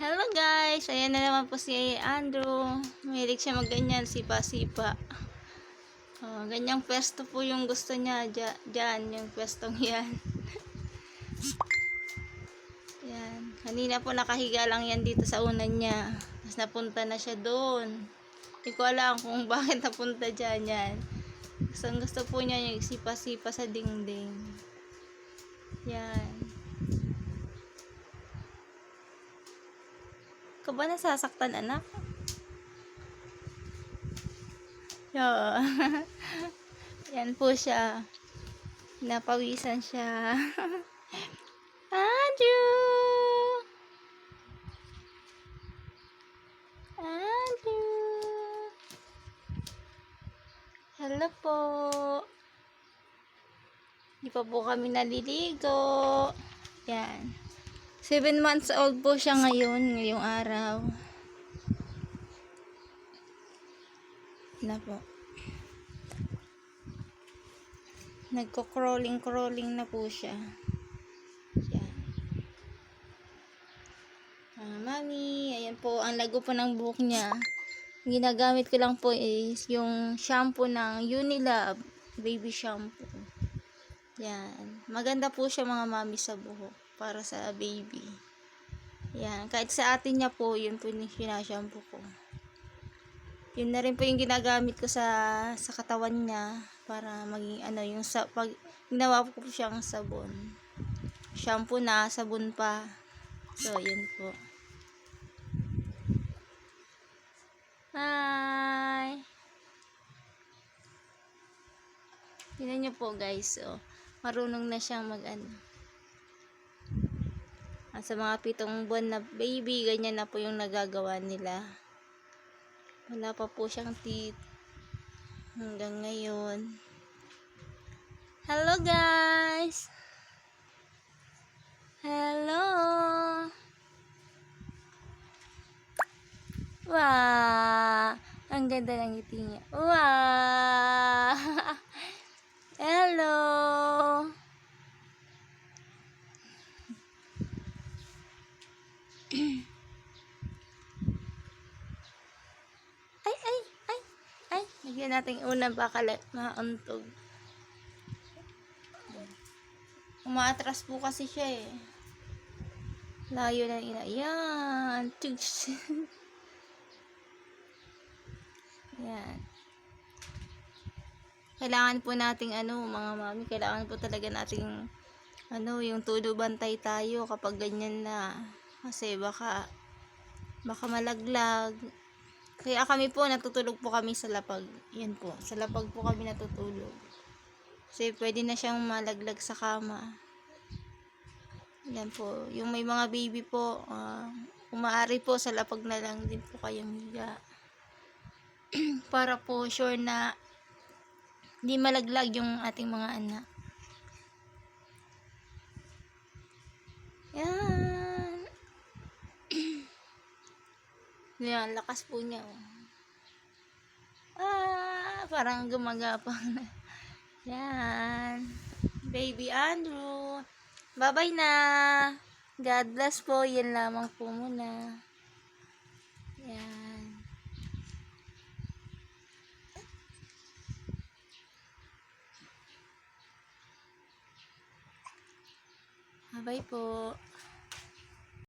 Hello guys! Ayan na naman po si Andrew. Mahilig siya magganyan, sipa-sipa. Ganyang pwesto po yung gusto niya dyan, yung pwestong yan. Yan. Kanina po nakahiga lang yan dito sa unan niya. Tapos napunta na siya doon. Hindi ko alam kung bakit napunta dyan yan. Gusto po niya yung sipa-sipa sa dingding. Yan. Ka ba nasasaktan, anak? Yeah. Yan po siya. Napawisan siya. Andrew! Andrew! Hello po. Di pa po kami naliligo. Yan. 7 months old po siya ngayong araw. Na po. Nagko-crawling na po siya. Yan. Mami, ayan po ang lago po ng buhok niya. Ginagamit ko lang po is yung shampoo ng Unilab baby shampoo. Yan. Maganda po siya mga mami sa buhok para sa baby. Yan. Kahit sa atin niya po, yun po yung sinashampoo ko. Yun na rin po yung ginagamit ko sa katawan niya para maging yung pag ginawa ko po siyang sabon. Shampoo na, sabon pa. So, yun po. Hi! Tignan nyo po guys. So, marunong na siyang At sa mga 7 buwan na baby, ganyan na po yung nagagawa nila. Wala pa po siyang teeth hanggang ngayon. Hello guys! Hello! Wow! Ang ganda ng ngiti niya. Wow! Hello! Ay! Lagyan natin unang baka mauntog. Umaatras po kasi siya eh. Layo na ina. Yan. Tugs. Yan. Kailangan po nating mga mami, kailangan po talaga nating yung todo bantay tayo kapag ganyan na. Kasi baka malaglag. Kaya kami po natutulog po kami sa lapag. Yan po, sa lapag po kami natutulog. Kasi pwede na siyang malaglag sa kama. Yan po, yung may mga baby po, umaari po sa lapag na lang din po kayong higa. Para po sure na hindi malaglag yung ating mga anak. Yan. Yan, lakas po niya. Parang gumagapang na. Yan. Baby Andrew. Bye-bye na. God bless po. Yan lamang po muna. Yan. Bye-bye po.